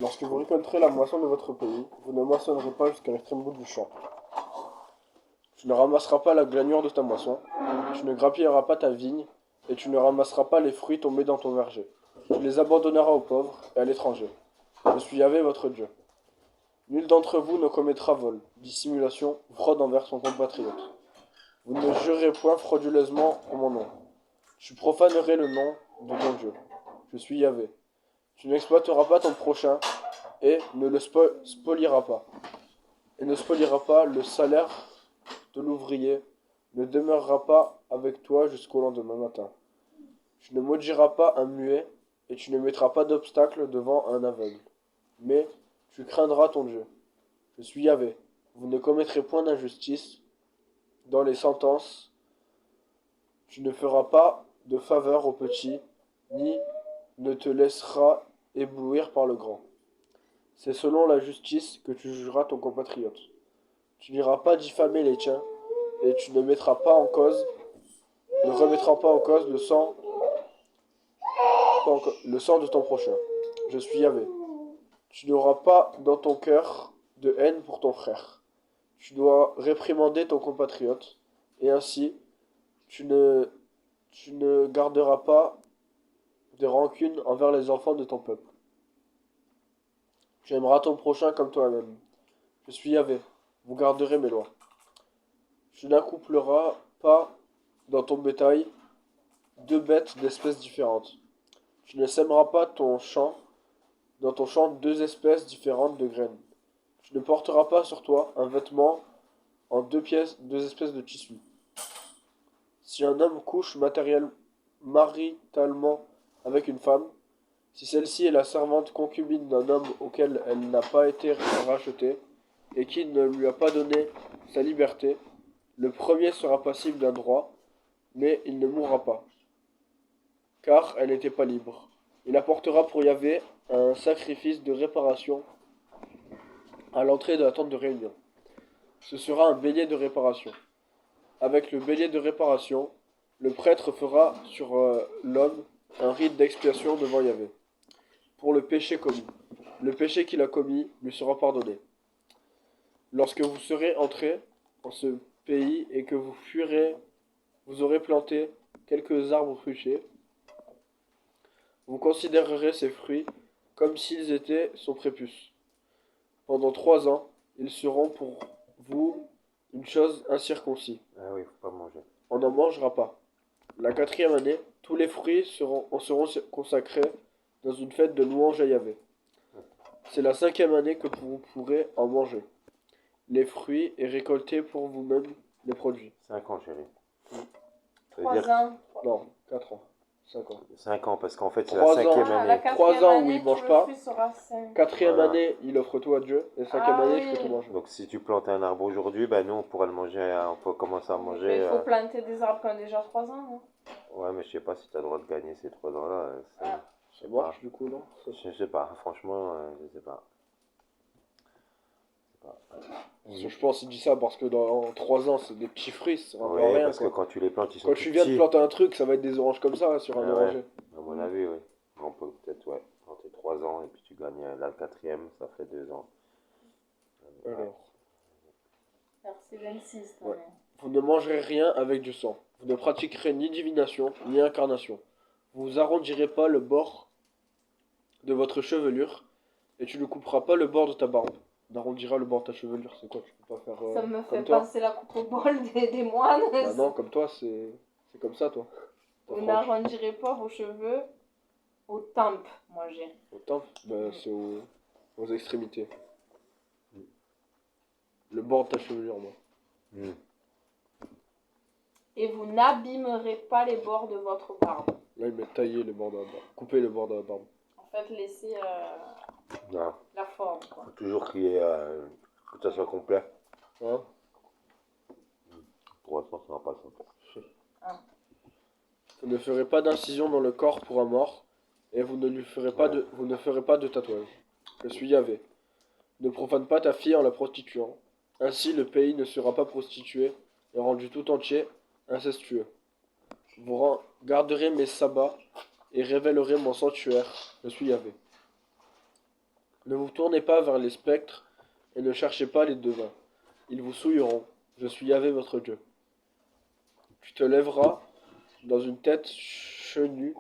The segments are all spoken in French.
Lorsque vous récolterez la moisson de votre pays, vous ne moissonnerez pas jusqu'à l'extrême bout du champ. Tu ne ramasseras pas la glanure de ta moisson, tu ne grappilleras pas ta vigne, et tu ne ramasseras pas les fruits tombés dans ton verger. Tu les abandonneras aux pauvres et à l'étranger. Je suis Yahvé votre Dieu. Nul d'entre vous ne commettra vol, dissimulation ou fraude envers son compatriote. Vous ne jurez point frauduleusement en mon nom. Tu profanerais le nom de ton Dieu. Je suis Yahvé. Tu n'exploiteras pas ton prochain et ne le spolieras pas. Et ne spolieras pas le salaire de l'ouvrier, ne demeurera pas avec toi jusqu'au lendemain matin. Tu ne maudiras pas un muet, et tu ne mettras pas d'obstacle devant un aveugle. Mais tu craindras ton Dieu. Je suis Yahvé. Vous ne commettrez point d'injustice dans les sentences. Tu ne feras pas de faveur au petit, ni ne te laisseras éblouir par le grand. C'est selon la justice que tu jugeras ton compatriote. Tu n'iras pas diffamer les tiens, et tu ne mettras pas en cause, ne remettras pas en cause le sang de ton prochain. Je suis Yahvé. Tu n'auras pas dans ton cœur de haine pour ton frère. Tu dois réprimander ton compatriote, et ainsi tu ne garderas pas de rancune envers les enfants de ton peuple. Tu aimeras ton prochain comme toi-même. Je suis Yahvé. Vous garderez mes lois. Tu n'accoupleras pas dans ton bétail deux bêtes d'espèces différentes. Tu ne sèmeras pas dans ton champ deux espèces différentes de graines. Tu ne porteras pas sur toi un vêtement en deux espèces de tissus. Si un homme couche maritalement avec une femme, si celle-ci est la servante concubine d'un homme auquel elle n'a pas été rachetée, et qui ne lui a pas donné sa liberté, le premier sera passible d'un droit, mais il ne mourra pas, car elle n'était pas libre. Il apportera pour Yahvé un sacrifice de réparation à l'entrée de la tente de réunion. Ce sera un bélier de réparation. Avec le bélier de réparation, le prêtre fera sur l'homme un rite d'expiation devant Yahvé, pour le péché commis. Le péché qu'il a commis lui sera pardonné. Lorsque vous serez entrés en ce pays et que vous aurez planté quelques arbres fruitiers, vous considérerez ces fruits comme s'ils étaient son prépuce. Pendant 3 ans, ils seront pour vous une chose incirconcis. Ah oui, faut pas manger. On n'en mangera pas. La quatrième année, tous les fruits seront consacrés dans une fête de louange à Yahvé. C'est la cinquième année que vous pourrez en manger. Les fruits et récolter pour vous-même les produits. 5 ans, chérie. Ça veut 3 dire ans. Non, 4 ans. 5 ans. 5 ans, parce qu'en fait, c'est la 3 ans. cinquième Ah, la année. 3 ans où année, il mange tout pas. le fruit sera sain. Quatrième Voilà. année, il offre tout à Dieu. Et cinquième Ah année, tu oui. peux tout manger. Donc, si tu plantes un arbre aujourd'hui, ben nous, on pourra le manger, on peut commencer à Mais manger. il faut planter des arbres qui ont déjà 3 ans, non? Ouais, mais je sais pas si tu as le droit de gagner ces 3 ans-là. Ah. Ça marche du coup, non? Je sais pas, franchement, je sais pas. Je pense qu'il dit ça parce que dans 3 ans, c'est des petits fruits, ça sert un peu à Oui, rien parce que quoi. quand tu les plantes, ils sont Quand tout tu viens de petits. planter un truc, ça va être des oranges comme ça là, sur un Ouais, oranger. à mon avis, oui. On peut peut-être, ouais, planter 3 ans et puis tu gagnes la quatrième, ça fait 2 ans. Alors, Verset 26, quand Ouais. même. vous ne mangerez rien avec du sang. Vous ne pratiquerez ni divination, ni incarnation. Vous arrondirez pas le bord de votre chevelure, et tu ne couperas pas le bord de ta barbe. On arrondira le bord de ta chevelure, c'est quoi? Tu peux pas faire Ça me fait comme toi? penser la coupe au bol des moines. Bah non, comme toi, c'est comme ça, toi. Ta Vous frange. n'arrondirez pas vos cheveux aux tempes, moi j'ai. Au temple, bah, c'est aux extrémités. Le bord de ta chevelure, moi. Hmm. Et vous n'abîmerez pas les bords de votre barbe. Là, il met tailler le bord de la barbe. Couper le bord de la barbe. En fait, laissez Non, la forme, quoi. faut toujours que ça soit complet. Hein? Pour l'instant, ça va pas ça. Vous ne ferez pas d'incision dans le corps pour un mort, et vous ne ferez pas de tatouage. Je suis Yahvé. Ne profane pas ta fille en la prostituant. Ainsi, le pays ne sera pas prostitué et rendu tout entier incestueux. Vous garderez mes sabbats et révélerez mon sanctuaire. Je suis Yahvé. Ne vous tournez pas vers les spectres et ne cherchez pas les devins. Ils vous souilleront. Je suis Yahvé votre Dieu. Tu te lèveras dans une tête chenue.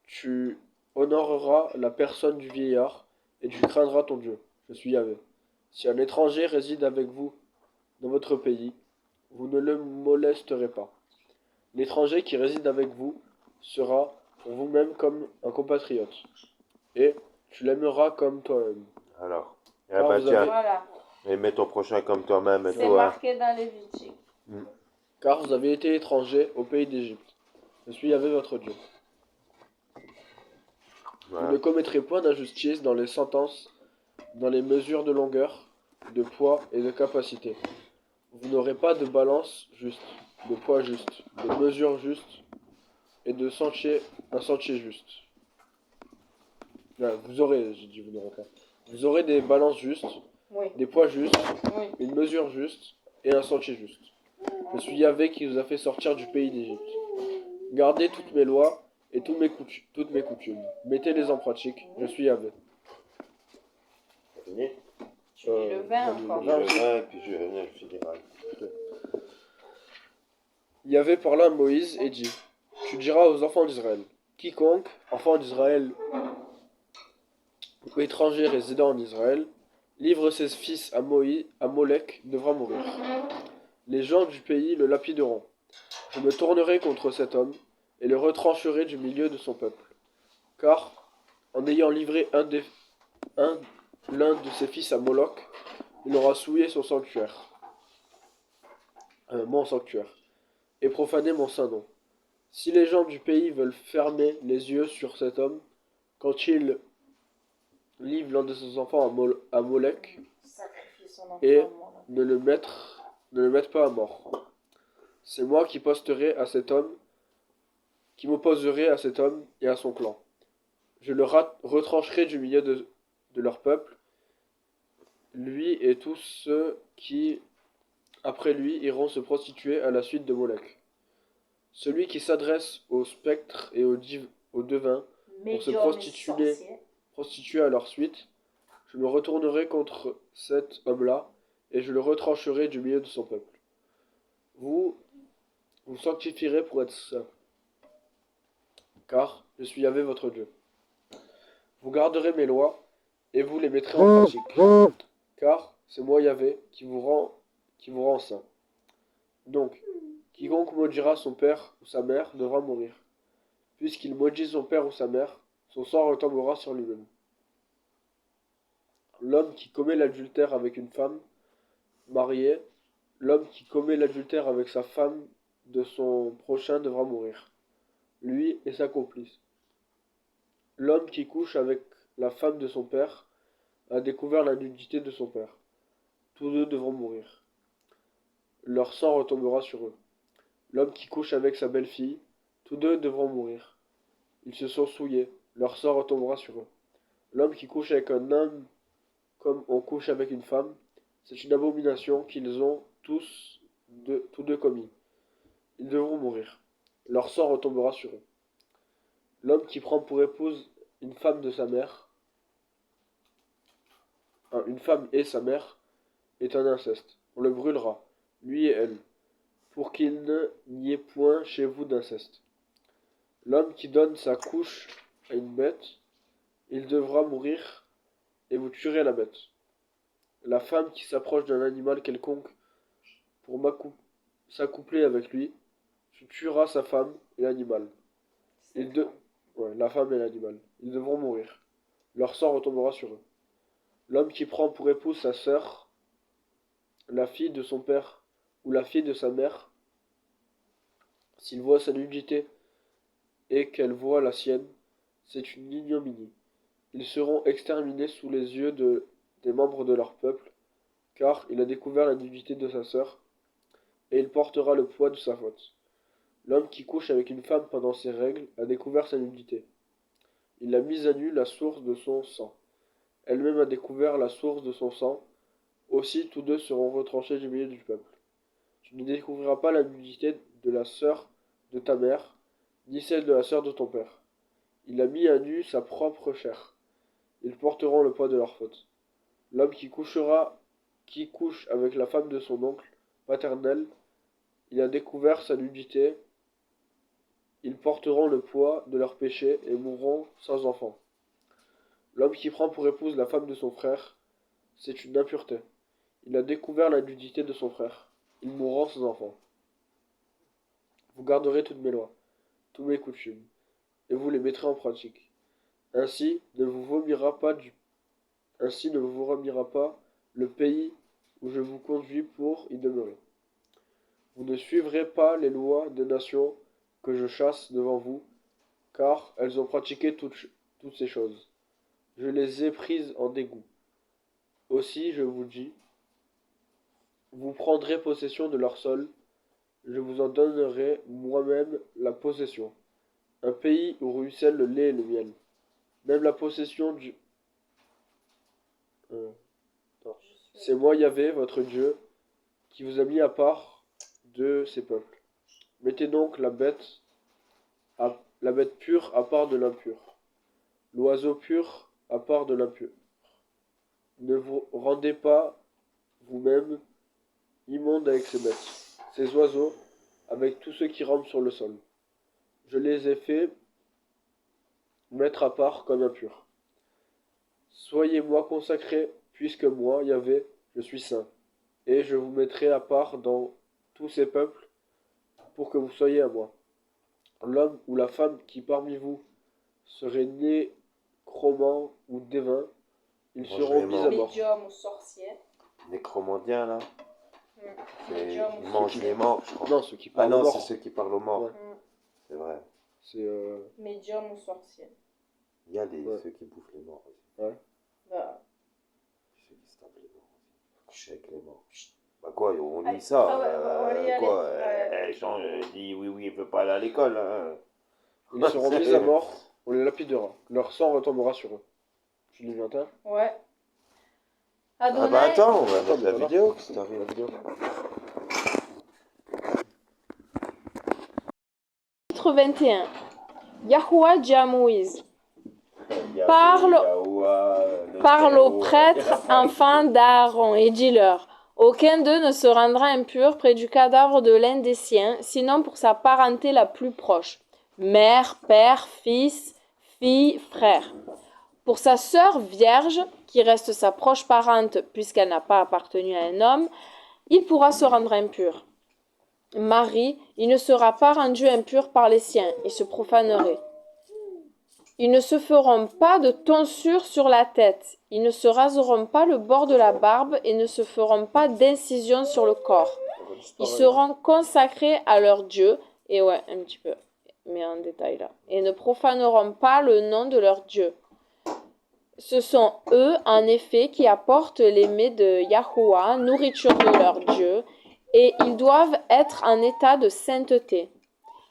Tu honoreras la personne du vieillard et tu craindras ton Dieu. Je suis Yahvé. Si un étranger réside avec vous dans votre pays, vous ne le molesterez pas. L'étranger qui réside avec vous sera pour vous-même comme un compatriote, et tu l'aimeras comme toi-même. Alors. Eh Car ben vous tiens, avez, Voilà. et mets ton prochain comme toi-même et C'est toi. marqué dans Lévitique. car vous avez été étrangers au pays d'Égypte. Je suis Yahvé votre Dieu. Vous Voilà. ne commettrez point d'injustice dans les sentences, dans les mesures de longueur, de poids et de capacité. Vous n'aurez pas de balance juste, de poids juste, de mesure juste et un sentier juste. Vous aurez, j'ai dit vous n'aurez pas. Vous aurez des balances justes, Oui. des poids justes, Oui. une mesure juste et un sentier juste. Je suis Yahvé qui vous a fait sortir du pays d'Égypte. Gardez toutes mes lois et toutes mes coutumes. Mettez-les en pratique. Je suis Yahvé. Fini. Tu lis le vin on dit encore. le vin. Le vin, et puis je vais venir le finirai. Yahvé parla à Moïse et dit, tu diras aux enfants d'Israël, quiconque, enfant d'Israël ou étranger résidant en Israël, livre ses fils à Molech devra mourir. Les gens du pays le lapideront. Je me tournerai contre cet homme et le retrancherai du milieu de son peuple. Car, en ayant livré l'un de ses fils à Moloch, il aura souillé son sanctuaire, mon sanctuaire, et profané mon saint nom. Si les gens du pays veulent fermer les yeux sur cet homme, quand il livre l'un de ses enfants à Molech, Sacrifie son enfant. et Voilà. ne le mettre pas à mort. C'est moi qui m'opposerai à cet homme et à son clan. Je le retrancherai du milieu de leur peuple, lui et tous ceux qui, après lui, iront se prostituer à la suite de Molech. Celui qui s'adresse aux spectres et aux devins pour se Médium et sorcier. prostituer à leur suite, je me retournerai contre cet homme-là et je le retrancherai du milieu de son peuple. Vous vous sanctifierez pour être saints, car je suis Yahvé votre Dieu. Vous garderez mes lois et vous les mettrez en pratique, car c'est moi Yahvé qui vous rend saint. Donc, quiconque maudira son père ou sa mère devra mourir. Puisqu'il maudit son père ou sa mère, son sang retombera sur lui-même. L'homme qui commet l'adultère avec une femme mariée, l'homme qui commet l'adultère avec sa femme de son prochain devra mourir, lui et sa complice. L'homme qui couche avec la femme de son père a découvert la nudité de son père. Tous deux devront mourir. Leur sang retombera sur eux. L'homme qui couche avec sa belle-fille, tous deux devront mourir. Ils se sont souillés, leur sang retombera sur eux. L'homme qui couche avec un homme comme on couche avec une femme, c'est une abomination qu'ils ont tous deux commis. Ils devront mourir. Leur sang retombera sur eux. L'homme qui prend pour épouse une femme de sa mère, une femme et sa mère, est un inceste. On le brûlera, lui et elle, pour qu'il n'y ait point chez vous d'inceste. L'homme qui donne sa couche à une bête, il devra mourir, et vous tuerez la bête. La femme qui s'approche d'un animal quelconque pour s'accoupler avec lui, tu tueras sa femme et l'animal. La femme et l'animal. Ils devront mourir. Leur sang retombera sur eux. L'homme qui prend pour épouse sa sœur, la fille de son père ou la fille de sa mère, s'il voit sa nudité et qu'elle voit la sienne, c'est une ignominie. Ils seront exterminés sous les yeux des membres de leur peuple, car il a découvert la nudité de sa sœur, et il portera le poids de sa faute. L'homme qui couche avec une femme pendant ses règles a découvert sa nudité. Il a mis à nu la source de son sang. Elle-même a découvert la source de son sang. Aussi tous deux seront retranchés du milieu du peuple. Tu ne découvriras pas la nudité de la sœur de ta mère, ni celle de la sœur de ton père. Il a mis à nu sa propre chair. Ils porteront le poids de leur faute. L'homme qui couche avec la femme de son oncle paternel, il a découvert sa nudité. Ils porteront le poids de leurs péchés et mourront sans enfant. L'homme qui prend pour épouse la femme de son frère, c'est une impureté. Il a découvert la nudité de son frère. Ils mourront sans enfant. Vous garderez toutes mes lois, tous mes coutumes, et vous les mettrez en pratique. Ainsi ne vous vomira pas le pays où je vous conduis pour y demeurer. Vous ne suivrez pas les lois des nations que je chasse devant vous, car elles ont pratiqué toutes ces choses. Je les ai prises en dégoût. Aussi, je vous dis, vous prendrez possession de leur sol, je vous en donnerai moi-même la possession. Un pays où ruisselle le lait et le miel. Même la possession du... C'est moi Yahvé, votre Dieu, qui vous a mis à part de ces peuples. Mettez donc la bête pure à part de l'impur, l'oiseau pur à part de l'impur. Ne vous rendez pas vous-même immonde avec ces bêtes, ces oiseaux, avec tous ceux qui rampent sur le sol. Je les ai fait mettre à part comme impurs. Soyez-moi consacrés, puisque moi, Yahvé, je suis saint, et je vous mettrai à part dans tous ces peuples, pour que vous soyez à moi. L'homme ou la femme qui parmi vous serait nécromant ou dévin, ils seront mis à mort. Médium ou sorcier. Nécromandien, là. Médium Ils ou mangent sorcier. les morts, je crois. Non, ceux qui Ah parlent non, aux c'est morts. ceux qui parlent aux morts. Ouais. C'est vrai. C'est Médium ou sorcier. Il y a des, Ouais. ceux qui bouffent les morts aussi. Bah, Ceux qui se tapent les morts aussi. Coucher avec les morts. Bah quoi, on Allez. dit ça. Ah ouais, on va y aller. Quoi, Ouais. Jean dit oui, il veut pas aller à l'école. Hein. ils seront mis à mort, on les lapidera. Leur sang retombera sur eux. Tu lis 21 ouais. Ah Adonai. bah attends, on va Attends, mettre la mais voilà. vidéo. C'est La vidéo. Chapitre 21. Yahuwah dit à Moïse, Parle aux prêtres enfants d'Aaron et dis-leur, aucun d'eux ne se rendra impur près du cadavre de l'un des siens, sinon pour sa parenté la plus proche, mère, père, fils, fille, frère. Pour sa sœur vierge, qui reste sa proche parente puisqu'elle n'a pas appartenu à un homme, il pourra se rendre impur. Mari, il ne sera pas rendu impur par les siens, il se profanerait. Ils ne se feront pas de tonsure sur la tête, ils ne se raseront pas le bord de la barbe et ne se feront pas d'incision sur le corps. Ils seront consacrés à leur Dieu, et ouais, un petit peu, mais en détail là, et ne profaneront pas le nom de leur Dieu. Ce sont eux, en effet, qui apportent les mets de Yahuwah, nourriture de leur Dieu, et ils doivent être en état de sainteté.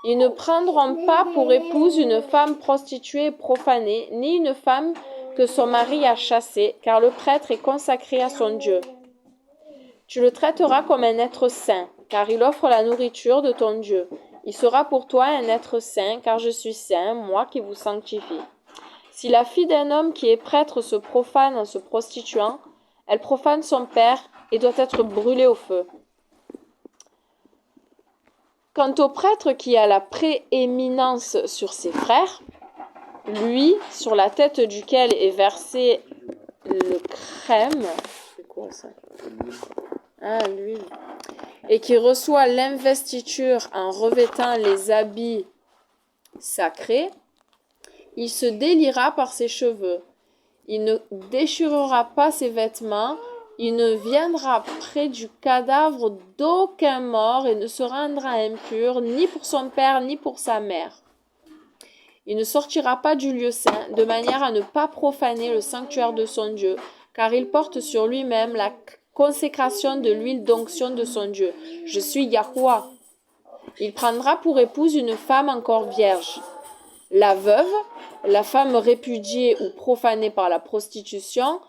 Ils ne prendront pas pour épouse une femme prostituée et profanée, ni une femme que son mari a chassée, car le prêtre est consacré à son Dieu. Tu le traiteras comme un être saint, car il offre la nourriture de ton Dieu. Il sera pour toi un être saint, car je suis saint, moi qui vous sanctifie. Si la fille d'un homme qui est prêtre se profane en se prostituant, elle profane son père et doit être brûlée au feu. Quant au prêtre qui a la prééminence sur ses frères, lui, sur la tête duquel est versé le crème, c'est quoi ça? Ah, l'huile. Et qui reçoit l'investiture en revêtant les habits sacrés, il se déliera par ses cheveux. Il ne déchirera pas ses vêtements. Il ne viendra près du cadavre d'aucun mort et ne se rendra impur ni pour son père ni pour sa mère. Il ne sortira pas du lieu saint de manière à ne pas profaner le sanctuaire de son Dieu, car il porte sur lui-même la consécration de l'huile d'onction de son Dieu. Je suis Yahuwah. Il prendra pour épouse une femme encore vierge. La veuve, la femme répudiée ou profanée par la prostitution,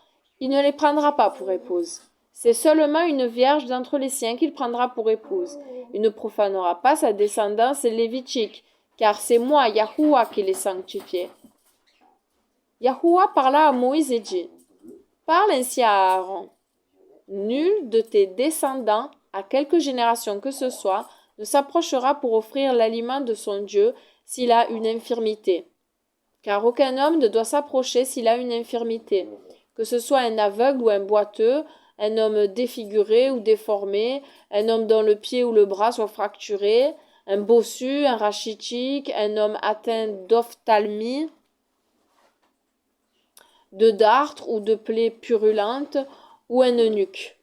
il ne les prendra pas pour épouse. C'est seulement une vierge d'entre les siens qu'il prendra pour épouse. Il ne profanera pas sa descendance lévitique, car c'est moi, Yahuwah, qui l'ai sanctifié. Yahuwah parla à Moïse et dit, parle ainsi à Aaron. Nul de tes descendants, à quelque génération que ce soit, ne s'approchera pour offrir l'aliment de son Dieu s'il a une infirmité. Car aucun homme ne doit s'approcher s'il a une infirmité, que ce soit un aveugle ou un boiteux, un homme défiguré ou déformé, un homme dont le pied ou le bras soit fracturé, un bossu, un rachitique, un homme atteint d'ophtalmie, de dartre ou de plaies purulentes, ou un eunuque.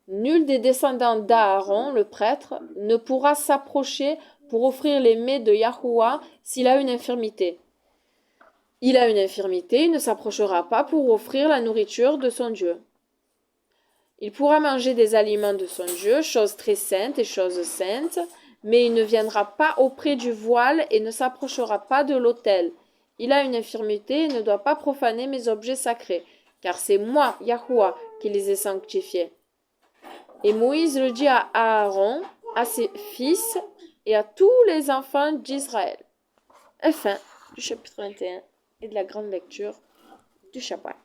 Nul des descendants d'Aaron, le prêtre, ne pourra s'approcher pour offrir les mets de Yahuwah s'il a une infirmité. Il a une infirmité, il ne s'approchera pas pour offrir la nourriture de son Dieu. Il pourra manger des aliments de son Dieu, choses très saintes et choses saintes, mais il ne viendra pas auprès du voile et ne s'approchera pas de l'autel. Il a une infirmité et ne doit pas profaner mes objets sacrés, car c'est moi, Yahuwah, qui les ai sanctifiés. Et Moïse le dit à Aaron, à ses fils et à tous les enfants d'Israël. Fin du chapitre 21 et de la grande lecture du Shabbat.